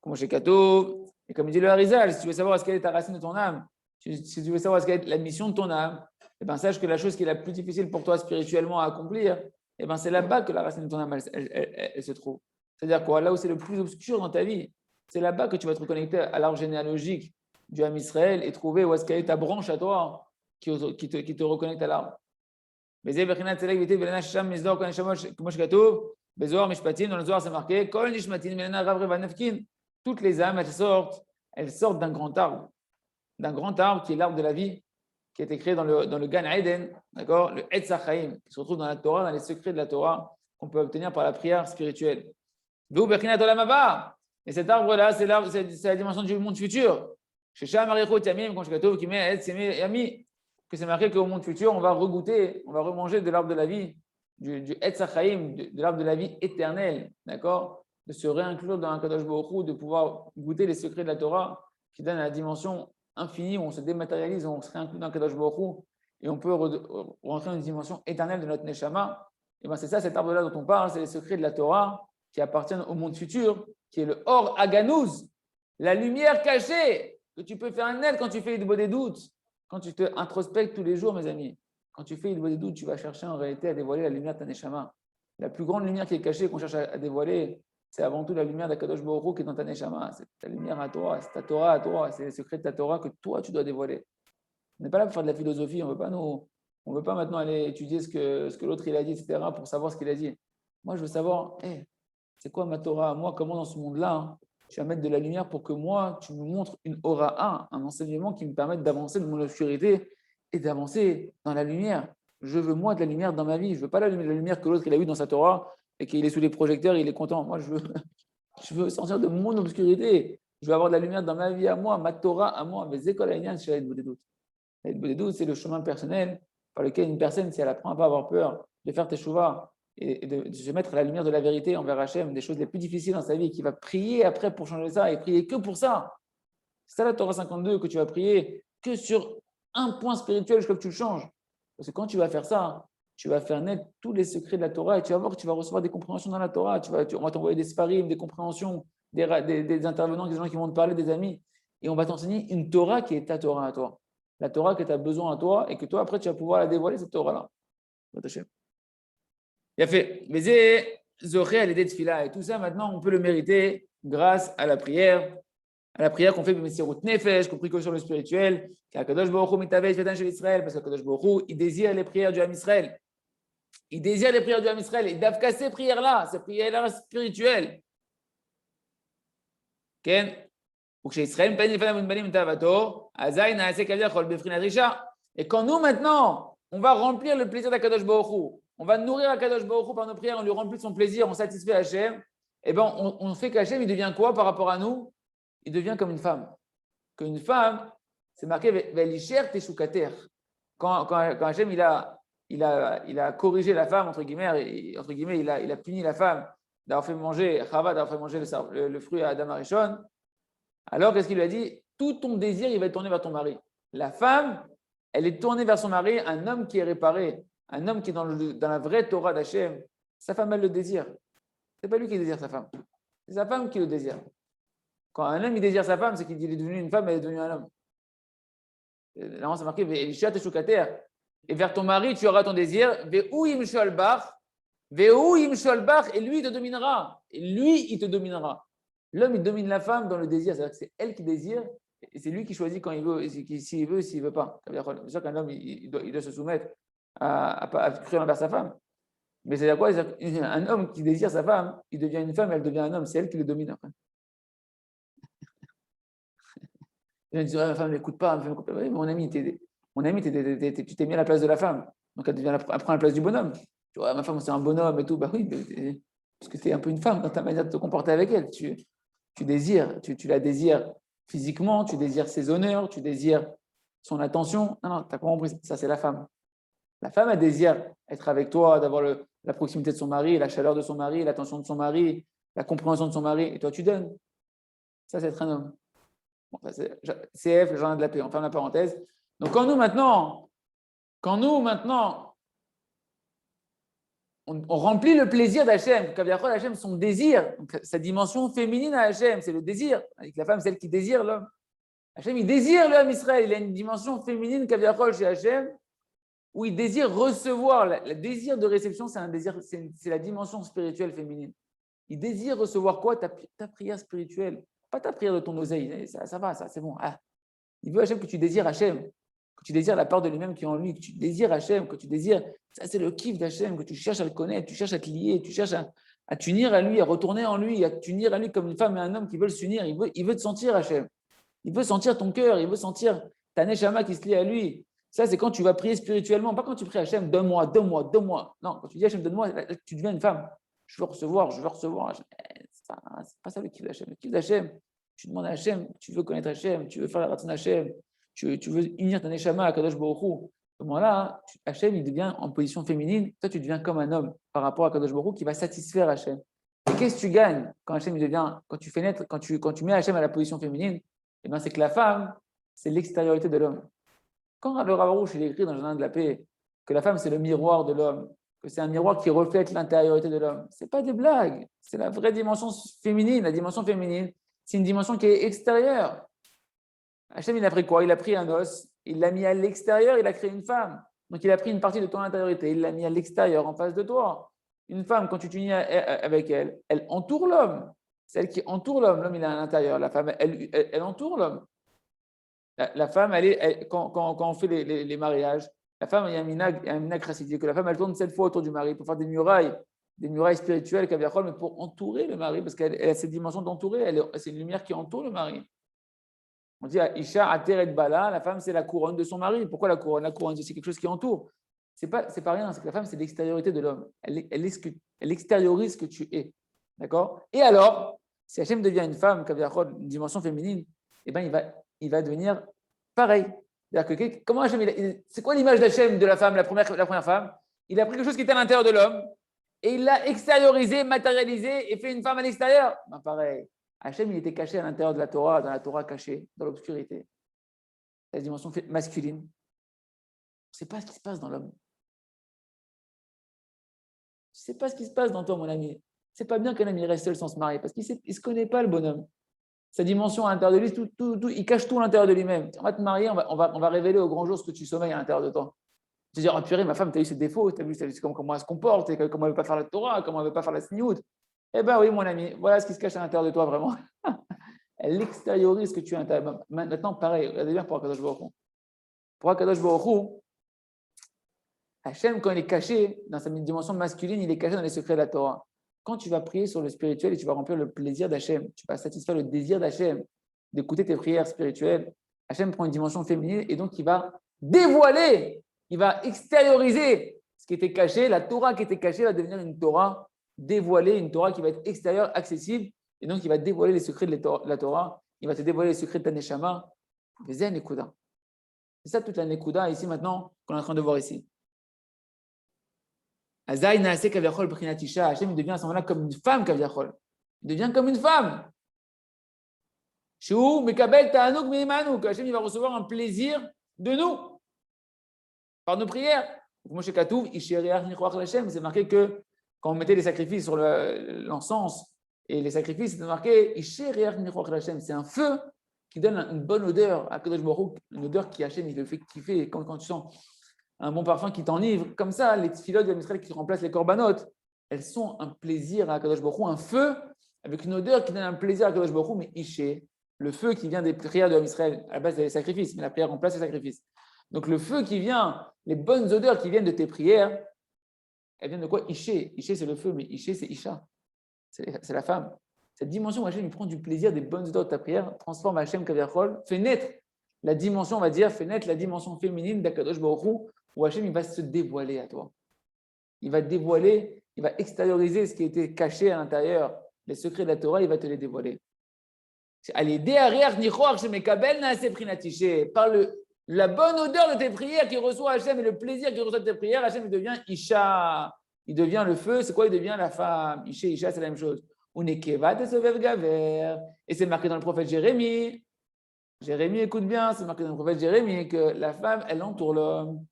Comme chez Kato, et comme il dit le Harizal, si tu veux savoir quelle est ta racine de ton âme, si tu veux savoir quelle est la mission de ton âme, eh ben, sache que la chose qui est la plus difficile pour toi spirituellement à accomplir, eh ben, c'est là-bas que la racine de ton âme elle se trouve. C'est-à-dire quoi? Là où c'est le plus obscur dans ta vie, c'est là-bas que tu vas te reconnecter à l'arbre généalogique du Ham Israël et trouver où est-ce qu'elle est ta branche à toi qui te reconnecte à l'arbre. Dans le Zohar, c'est marqué toutes les âmes, elles sortent d'un grand arbre qui est l'arbre de la vie, qui a été créé dans le Gan Eden, d'accord, le Etz HaChaim, qui se retrouve dans la Torah, dans les secrets de la Torah, qu'on peut obtenir par la prière spirituelle. Et cet arbre-là, c'est la dimension du monde futur. Que c'est marqué qu'au monde futur, on va remanger de l'arbre de la vie, du Etz HaChaim, de l'arbre de la vie éternelle, d'accord, de se réinclure dans un Kadosh Baruch Hu, de pouvoir goûter les secrets de la Torah qui donnent la dimension infinie où on se dématérialise, où on se réinclut dans un Kadosh Baruch Hu et on peut rentrer dans une dimension éternelle de notre Neshama. Et bien c'est ça, cet arbre-là dont on parle, c'est les secrets de la Torah qui appartiennent au monde futur, qui est le Or Aganouz, la lumière cachée que tu peux faire naître quand tu fais une des doutes, quand tu te introspectes tous les jours, mes amis. Quand tu fais une des doutes, tu vas chercher en réalité à dévoiler la lumière de ta Neshama. La plus grande lumière qui est cachée, qu'on cherche à dévoiler, c'est avant tout la lumière d'Akadosh Baruch Hu qui est dans ta Neshama. C'est ta lumière à toi, c'est ta Torah à toi, c'est les secrets de ta Torah que toi, tu dois dévoiler. On n'est pas là pour faire de la philosophie, on ne veut pas maintenant aller étudier ce que l'autre il a dit, etc., pour savoir ce qu'il a dit. Moi, je veux savoir, c'est quoi ma Torah? Moi, comment dans ce monde-là, tu vas mettre de la lumière pour que moi, tu me montres une aura, un enseignement qui me permette d'avancer de mon obscurité et d'avancer dans la lumière. Je veux, moi, de la lumière dans ma vie. Je ne veux pas la lumière que l'autre il a eue dans sa Torah et qu'il est sous les projecteurs, il est content. Moi, je veux sortir de mon obscurité. Je veux avoir de la lumière dans ma vie à moi, ma Torah à moi. Mais c'est quoi la lumière? C'est le chemin personnel par lequel une personne, si elle apprend à ne pas avoir peur de faire teshuva et de se mettre à la lumière de la vérité envers Hachem, des choses les plus difficiles dans sa vie, qui va prier après pour changer ça et prier que pour ça. C'est ça la Torah 52, que tu vas prier que sur un point spirituel jusqu'à ce que tu le changes. Parce que quand tu vas faire ça, tu vas faire naître tous les secrets de la Torah et tu vas voir que tu vas recevoir des compréhensions dans la Torah. On va t'envoyer des sparim, des compréhensions, des intervenants, des gens qui vont te parler, des amis. Et on va t'enseigner une Torah qui est ta Torah à toi. La Torah que tu as besoin à toi et que toi, après, tu vas pouvoir la dévoiler, cette Torah-là. Il a fait. Mais Zoré à l'aider de Fila. Et tout ça, maintenant, on peut le mériter grâce à la prière qu'on fait Messirut Nefesh, compris que sur le spirituel, qu'Akadosh Baruch Hu mitaveh fetan shel Israël, parce qu'Akadosh Baruch Hu, il désire les prières du Ham Israël. Il désire les prières du Ham Israël. Et d'Avka ces prières-là spirituelles. Ken, ou que Israël peine les femmes banim tavato, azaï naasek aliyah chol befrinat risha. Et quand nous, maintenant, on va remplir le plaisir d'Akadosh Baruch Hu, on va nourrir Akadosh Baruch Hu par nos prières, on lui remplit de son plaisir, on satisfait Hachem, et bien on fait qu'Hachem, il devient quoi par rapport à nous? Il devient comme une femme. Qu'une femme, c'est marqué Velisher Teshukater. Quand Hachem il a corrigé la femme, entre guillemets, il a puni la femme d'avoir fait manger, Chava, d'avoir fait manger le fruit à Adam Arishon. Alors, qu'est-ce qu'il lui a dit? Tout ton désir, il va être tourné vers ton mari. La femme, elle est tournée vers son mari, un homme qui est réparé, un homme qui est dans la vraie Torah d'Hachem. Sa femme, elle le désire. Ce n'est pas lui qui désire sa femme. C'est sa femme qui le désire. Quand un homme il désire sa femme, c'est qu'il est devenu une femme, elle est devenue un homme. Là, c'est marqué et vers ton mari, tu auras ton désir. Et lui, il te dominera. Et lui, il te dominera. L'homme, il domine la femme dans le désir. C'est-à-dire que c'est elle qui désire et c'est lui qui choisit quand il veut, s'il veut, s'il ne veut pas. C'est sûr qu'un homme, il doit se soumettre à cruer envers sa femme. Mais c'est-à-dire quoi? Un homme qui désire sa femme, il devient une femme, elle devient un homme. C'est elle qui le domine après. Il dit, ma femme ne m'écoute pas. Oui, mon ami, tu t'es mis à la place de la femme. Donc elle prend la place du bonhomme. Tu vois, ma femme, c'est un bonhomme et tout. Bah oui, parce que tu es un peu une femme dans ta manière de te comporter avec elle. Tu désires, tu la désires physiquement, tu désires ses honneurs, tu désires son attention. Non, tu n'as pas compris. Ça, c'est la femme. La femme, elle désire être avec toi, d'avoir la proximité de son mari, la chaleur de son mari, l'attention de son mari, la compréhension de son mari. Et toi, tu donnes. Ça, c'est être un homme. Bon, CF, le jardin de la paix, on ferme la parenthèse. Donc, quand nous maintenant, on remplit le plaisir d'Hachem, Kaviachol Hachem, son désir, donc, sa dimension féminine à Hachem, c'est le désir. Avec la femme, celle qui désire l'homme. Hachem, il désire l'homme Israël. Il a une dimension féminine, Kaviachol, chez Hachem, où il désire recevoir. Le désir de réception, c'est la dimension spirituelle féminine. Il désire recevoir quoi? Ta prière spirituelle. Pas ta prière de ton oseille, ça va, ça, c'est bon. Ah. Il veut Hachem que tu désires Hachem, que tu désires la part de lui-même qui est en lui, que tu désires Hachem, que tu désires, ça c'est le kiff d'Hachem, que tu cherches à le connaître, tu cherches à te lier, tu cherches à t'unir à lui, à retourner en lui, à t'unir à lui comme une femme et un homme qui veulent s'unir. Il veut te sentir Hachem, il veut sentir ton cœur, il veut sentir ta neshama qui se lie à lui. Ça c'est quand tu vas prier spirituellement, pas quand tu pries Hachem, donne-moi. Non, quand tu dis Hachem, donne-moi, tu deviens une femme. Je veux recevoir. C'est pas ça le kiff d'Hachem. Le kiff d'Hachem, tu demandes à Hachem, tu veux connaître Hachem, tu veux faire la ratzon Hachem, tu veux unir ta neshama à Kadosh Baruch Hu. À ce moment-là, Hachem, il devient en position féminine. Toi, tu deviens comme un homme par rapport à Kadosh Baruch Hu qui va satisfaire Hachem. Et qu'est-ce que tu gagnes quand Hachem devient, quand tu fais naître, quand tu mets Hachem à la position féminine? Eh bien, c'est que la femme, c'est l'extériorité de l'homme. Quand le Rav Arush, il écrit dans le Journal de la paix que la femme, c'est le miroir de l'homme, que c'est un miroir qui reflète l'intériorité de l'homme, ce n'est pas des blagues, c'est la vraie dimension féminine. La dimension féminine, c'est une dimension qui est extérieure. Hachem, il a pris quoi? Il a pris un os, il l'a mis à l'extérieur, il a créé une femme. Donc, il a pris une partie de ton intériorité, il l'a mis à l'extérieur, en face de toi. Une femme, quand tu t'unis avec elle, elle entoure l'homme. C'est elle qui entoure l'homme. L'homme, il est à l'intérieur. La femme, elle entoure l'homme. La femme, quand on fait les mariages, la femme, il y a un minag chassidique, que la femme, elle tourne 7 fois autour du mari pour faire des murailles spirituelles, mais pour entourer le mari, parce qu'elle a cette dimension d'entourer. C'est une lumière qui entoure le mari. On dit à Isha Ateret Bala, la femme, c'est la couronne de son mari. Pourquoi la couronne? La couronne, c'est quelque chose qui entoure. C'est pas rien, c'est que la femme, c'est l'extériorité de l'homme. Elle extériorise ce que tu es. D'accord? Et alors, si Hachem devient une femme, une dimension féminine, eh ben, il va devenir pareil. C'est-à-dire comment Hachem, c'est quoi l'image d'Hachem de la femme, la première femme? Il a pris quelque chose qui était à l'intérieur de l'homme et il l'a extériorisé, matérialisé et fait une femme à l'extérieur. Ben, pareil. Hachem, il était caché à l'intérieur de la Torah, dans la Torah cachée, dans l'obscurité. La dimension masculine. On ne sait pas ce qui se passe dans l'homme. Tu ne sais pas ce qui se passe dans toi, mon ami. C'est pas bien qu'un ami reste seul sans se marier, parce qu'il ne se connaît pas, le bonhomme. Sa dimension à l'intérieur de lui, il cache tout à l'intérieur de lui-même. On va te marier, on va révéler au grand jour ce que tu sommeilles à l'intérieur de toi. Tu vas dire, oh purée, ma femme, tu as eu ses défauts, tu as vu comment elle se comporte, comment elle ne veut pas faire la Torah, comment elle ne veut pas faire la sniout. Eh bien oui, mon ami, voilà ce qui se cache à l'intérieur de toi, vraiment. Elle extériorise ce que tu as à l'intérieur. Maintenant, pareil, regardez bien pour Akadosh Baruch Hu. Pour Akadosh Baruch Hu, Hachem, quand il est caché dans sa dimension masculine, il est caché dans les secrets de la Torah. Quand tu vas prier sur le spirituel et tu vas remplir le plaisir d'Hachem, tu vas satisfaire le désir d'Hachem, d'écouter tes prières spirituelles, Hachem prend une dimension féminine et donc il va dévoiler, il va extérioriser ce qui était caché. La Torah qui était cachée va devenir une Torah dévoilée, une Torah qui va être extérieure, accessible, et donc il va dévoiler les secrets de la Torah, il va te dévoiler les secrets de ta Neshama. C'est un Nekuda. C'est ça toute la Nekuda ici maintenant qu'on est en train de voir ici. Hachem devient à ce moment-là comme une femme, Kaviachol. Il devient comme une femme. Hachem il va recevoir un plaisir de nous, par nos prières. C'est marqué que quand on mettait les sacrifices sur l'encens et les sacrifices, c'était marqué c'est un feu qui donne une bonne odeur à Kadosh Baruch Hu, une odeur qui Hachem, il le fait kiffer. Quand tu sens un bon parfum qui t'enivre, comme ça, les tfilotes de Israël qui remplacent les corbanotes, elles sont un plaisir à Kadosh Baruch Hu, un feu avec une odeur qui donne un plaisir à Kadosh Baruch Hu, mais Ishe, le feu qui vient des prières de Israël, à la base des sacrifices, mais la prière remplace les sacrifices. Donc le feu qui vient, les bonnes odeurs qui viennent de tes prières, elles viennent de quoi? Ishe. Ishe, c'est le feu, mais Ishe, c'est Isha. C'est la femme. Cette dimension où Hachem il prend du plaisir des bonnes odeurs de ta prière, transforme Hachem Kaviachol, fait naître la dimension, on va dire, fait naître la dimension féminine d'Akadosh Baruch Hu, où Hachem il va se dévoiler à toi. Il va dévoiler, il va extérioriser ce qui était caché à l'intérieur, les secrets de la Torah, il va te les dévoiler. Par la bonne odeur de tes prières qui reçoit Hachem et le plaisir qu'il reçoit de tes prières, Hachem il devient Isha, il devient le feu, c'est quoi? Il devient la femme. Isha, c'est la même chose. Et c'est marqué dans le prophète Jérémie. Jérémie, écoute bien, c'est marqué dans le prophète Jérémie que la femme, elle entoure l'homme.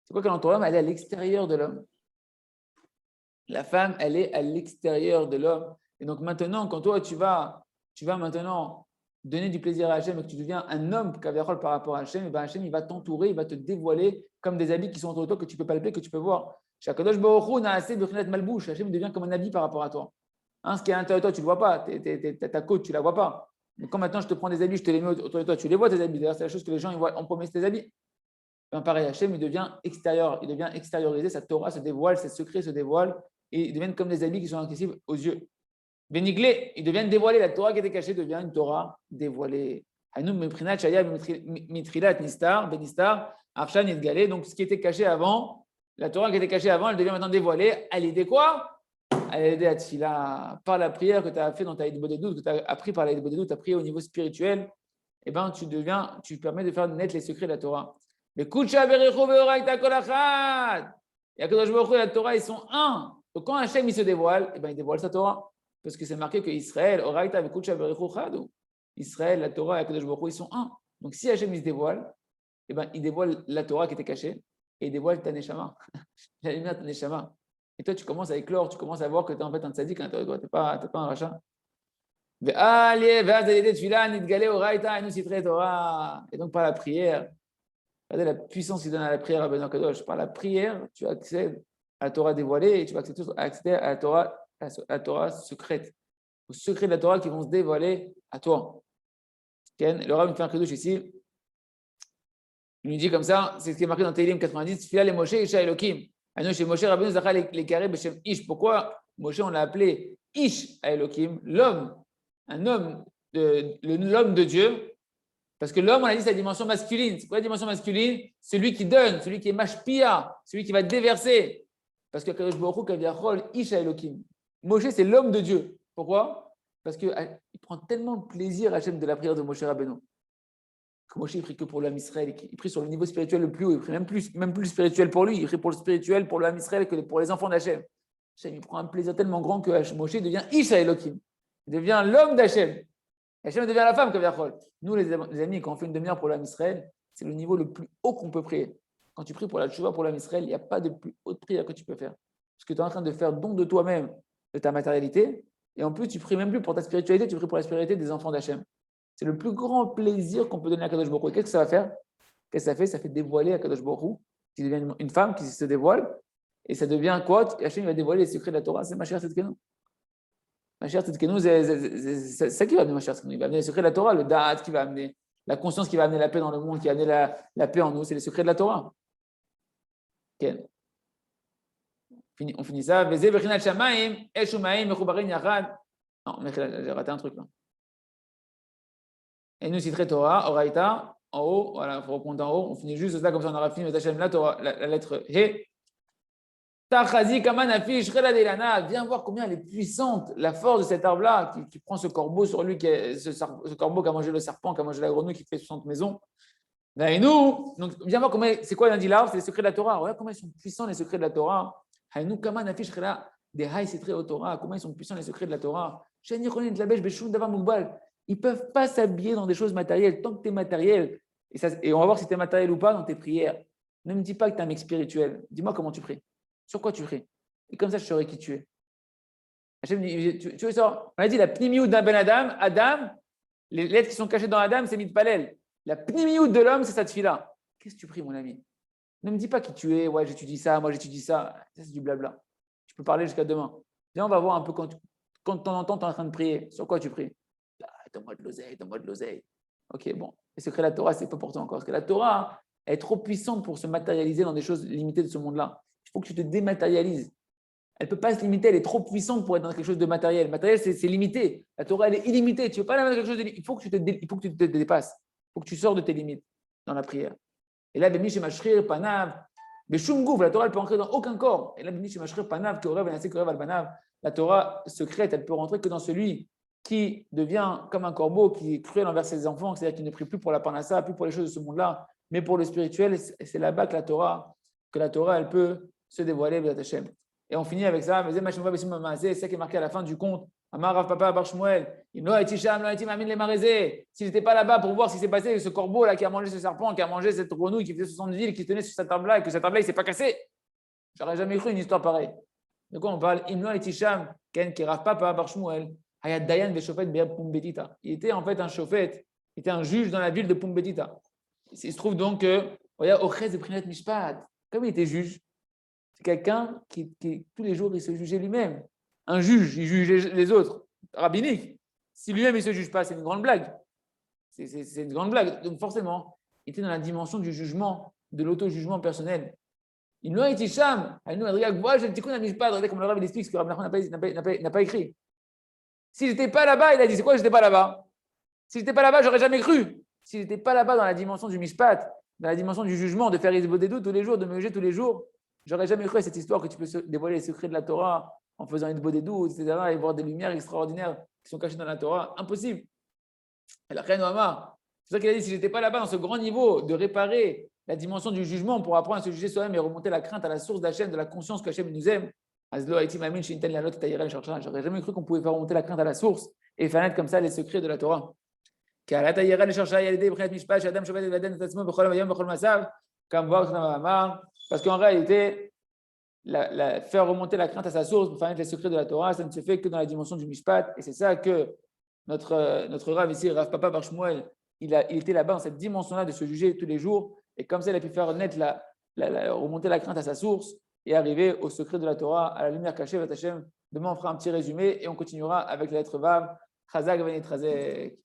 C'est quoi qu'elle entoure l'homme? Elle est à l'extérieur de l'homme. La femme, elle est à l'extérieur de l'homme. Et donc maintenant, quand toi, tu vas maintenant donner du plaisir à Hachem et que tu deviens un homme Kaviachol par rapport à Hachem, et ben Hachem, il va t'entourer, il va te dévoiler comme des habits qui sont autour de toi que tu peux palper, que tu peux voir. Shakadosh Baruch Hu Naaseh B'chinat Malbouch. Hachem devient comme un habit par rapport à toi. Hein, ce qui est à l'intérieur de toi, tu ne le vois pas. Ta côte, tu ne la vois pas. Mais quand maintenant je te prends des habits, je te les mets autour de toi, tu les vois tes habits. D'ailleurs, c'est la chose que les gens ils voient en premier, c'est tes habits. Ben, pareil, Hachem, il devient extérieur, il devient extériorisé, sa Torah se dévoile, ses secrets se dévoilent et ils deviennent comme des habits qui sont accessibles aux yeux. Béniglé, ils deviennent dévoilés. La Torah qui était cachée devient une Torah dévoilée. Donc, ce qui était caché avant, la Torah qui était cachée avant, elle devient maintenant dévoilée. Elle est quoi? Elle est aidée à Tfila, par la prière que tu as fait dans ta Hitbodedut, que tu as appris par la Hitbodedut, tu as prié au niveau spirituel, eh ben, tu permets de faire naître les secrets de la Torah. Mais Kucha Berecho Beoraita Kolachat. Et à Kadosh Baruch Hu et la Torah, ils sont un. Donc quand Hachem il se dévoile, eh ben, il dévoile sa Torah. Parce que c'est marqué que Israël, Oraita avec Kucha Berecho Chadu. Israël, la Torah et Kadosh Baruch Hu, ils sont un. Donc si Hachem il se dévoile, eh ben, il dévoile la Torah qui était cachée et il dévoile ta Neshama, la lumière de ta Neshama. Et toi, tu commences à éclore, tu commences à voir que tu es en fait un tzaddik à l'intérieur de toi, tu n'es pas un rachat. Et donc, par la prière, regardez la puissance qu'il donne à la prière à Benoît Kadosh. Par la prière, tu accèdes à la Torah dévoilée et tu vas accéder à la Torah secrète, aux secrets de la Torah qui vont se dévoiler à toi. Le Rav me fait un Kadosh ici. Il nous dit comme ça, c'est ce qui est marqué dans Tehillim 90, Fila les Moshe, Isha Elohim. Chez Moshe Rabbeinu Zachar les carrés Beshem Ish. Pourquoi Moshe, on l'a appelé Ish à Elohim, l'homme, un homme, l'homme de Dieu. Parce que l'homme, on a dit, c'est la dimension masculine. C'est quoi la dimension masculine? Celui qui donne, celui qui est mashpia, celui qui va déverser. Parce que Kadosh Baruch Hu, Kaviachol, Ish à Elohim. Moshe, c'est l'homme de Dieu. Pourquoi? Parce qu'il prend tellement de plaisir à Hachem de la prière de Moshe Rabbeinu. Moshe, il prie que pour l'âme Israël, il prie sur le niveau spirituel le plus haut, il prie même plus spirituel pour lui, il prie pour le spirituel, pour l'âme Israël que pour les enfants d'Hachem. Hachem, il prend un plaisir tellement grand que Moshe devient Isha Elohim, il devient l'homme d'Hachem. Hachem devient la femme Kaviachol. Nous, les amis, quand on fait une demi-heure pour l'âme Israël, c'est le niveau le plus haut qu'on peut prier. Quand tu pries pour la tchouva, pour l'âme Israël, il n'y a pas de plus haute prière que tu peux faire. Parce que tu es en train de faire don de toi-même, de ta matérialité, et en plus, tu pries même plus pour ta spiritualité, tu pries pour la spiritualité des enfants d'Hachem. C'est le plus grand plaisir qu'on peut donner à Kadosh Baruch Hu. Qu'est-ce que ça va faire? Qu'est-ce que ça fait? Ça fait dévoiler à Kadosh Baruch Hu, qui devient une femme qui se dévoile, et ça devient quoi? Hachem va dévoiler les secrets de la Torah, c'est Mashiach Tzidkenu. Mashiach Tzidkenu, c'est ça qui va amener Mashiach Tzidkenu. Il va amener les secrets de la Torah, le da'at qui va amener, la conscience qui va amener la paix dans le monde, qui va amener la paix en nous, c'est les secrets de la Torah. Okay. On finit ça. Non, j'ai raté un truc là. Et nous citerai Torah, Oraïta, en haut, voilà, il faut reprendre en haut, on finit juste là, comme ça on aura fini le Tachem, la lettre He. Tachazi Kamanafi, Shrela Delana, viens voir combien elle est puissante, la force de cet arbre-là, qui prend ce corbeau sur lui, ce corbeau qui a mangé le serpent, qui a mangé la grenouille, qui fait 60 maisons. Et nous, donc viens voir comment, c'est quoi lundi là? C'est les secrets de la Torah. Regarde comment ils sont puissants les secrets de la Torah. Haïnou Kamanafi, Shrela, des Haï, c'est très au Torah, comment ils sont puissants les secrets de la Torah. Shani Ronin de la Bêche, Béchoun, Davar Moukbal. Ils ne peuvent pas s'habiller dans des choses matérielles. Tant que tu es matériel, et on va voir si tu es matériel ou pas dans tes prières. Ne me dis pas que tu es un mec spirituel. Dis-moi comment tu pries. Sur quoi tu pries? Et comme ça, je saurai qui tu es. Hachem dit, tu veux ça? On a dit la pnimiout d'un ben Adam. Adam, les lettres qui sont cachées dans Adam, c'est mitpalel. La pnimiout de l'homme, c'est cette fille-là. Qu'est-ce que tu pries, mon ami? Ne me dis pas qui tu es. Ouais, j'étudie ça, moi j'étudie ça. Ça, c'est du blabla. Tu peux parler jusqu'à demain. Viens, on va voir un peu quand de temps en temps, tu es en train de prier. Sur quoi tu pries? Donne-moi de l'oseille, donne-moi de l'oseille. Ok, bon. Les secrets de la Torah, c'est pas pour toi encore. Parce que la Torah est trop puissante pour se matérialiser dans des choses limitées de ce monde-là. Il faut que tu te dématérialises. Elle ne peut pas se limiter, elle est trop puissante pour être dans quelque chose de matériel. Matériel, c'est limité. La Torah, elle est illimitée. Tu ne veux pas la mettre dans quelque chose de limité. Il faut que tu te dépasses. Il faut que tu sors de tes limites dans la prière. Et là, Bémi Shemashrir, Panav, Beshumgouf, la Torah, elle peut entrer dans aucun corps. Et là, Bémi Shemashrir, Panav, Keorev, Venasé, Keorev, Albanav, la Torah secrète, elle peut rentrer que dans celui qui devient comme un corbeau, qui est cruel envers ses enfants, c'est-à-dire qui ne prie plus pour la parnassa, plus pour les choses de ce monde-là, mais pour le spirituel. C'est là-bas que la Torah, elle peut se dévoiler, B'ezrat Hashem. Et on finit avec ça, c'est ça qui est marqué à la fin du conte. Amar Rav Papa Bar Shmuel, si j'étais pas là-bas pour voir ce qui s'est passé, ce corbeau-là qui a mangé ce serpent, qui a mangé cette grenouille, qui faisait 70 villes, qui tenait sur cette table-là, et que cette table-là, il ne s'est pas cassé, j'aurais jamais cru une histoire pareille. De quoi on parle? Imno et Tisham, Ken qui Rav Papa Bar Shmuel. Il était en fait un chauffet, il était un juge dans la ville de Pumbedita. Il se trouve donc que, comme il était juge, c'est quelqu'un qui tous les jours, il se jugeait lui-même. Un juge, il jugeait les autres, rabbinique. Si lui-même, il ne se juge pas, c'est une grande blague. C'est une grande blague. Donc forcément, il était dans la dimension du jugement, de l'auto-jugement personnel. Il nous a été cham. Comme le Rav explique ce que Rav Nachman n'a pas écrit. Si je n'étais pas là-bas, il a dit, c'est quoi, je n'étais pas là-bas? Si je n'étais pas là-bas, j'aurais jamais cru. Si je n'étais pas là-bas dans la dimension du mishpat, dans la dimension du jugement, de faire des doutes tous les jours, de me juger tous les jours, j'aurais jamais cru à cette histoire que tu peux dévoiler les secrets de la Torah en faisant une doutes, etc., et voir des lumières extraordinaires qui sont cachées dans la Torah. Impossible. Et la reine Omar, c'est ça qu'il a dit, si je n'étais pas là-bas dans ce grand niveau de réparer la dimension du jugement pour apprendre à se juger soi-même et remonter la crainte à la source d'Hachem, de la conscience qu'Hachem nous aime, j'aurais jamais cru qu'on pouvait faire remonter la crainte à la source et faire naître comme ça les secrets de la Torah. Car la taïra le chercha, il y a des prêts mishpat, Shadam Shabbat et Vaden Tatsmo, Bechol Mayom, Bechol Masav, comme voir parce qu'en réalité, faire remonter la crainte à sa source pour faire les secrets de la Torah, ça ne se fait que dans la dimension du mishpat, et c'est ça que notre Rav ici, Rav Papa Bar Shmuel, il était là-bas dans cette dimension-là de se juger tous les jours, et comme ça, il a pu faire naître remonter la crainte à sa source et arriver au secret de la Torah, à la lumière cachée de Hashem. Demain, on fera un petit résumé et on continuera avec la lettre Vav. Chazak Venit Chazek.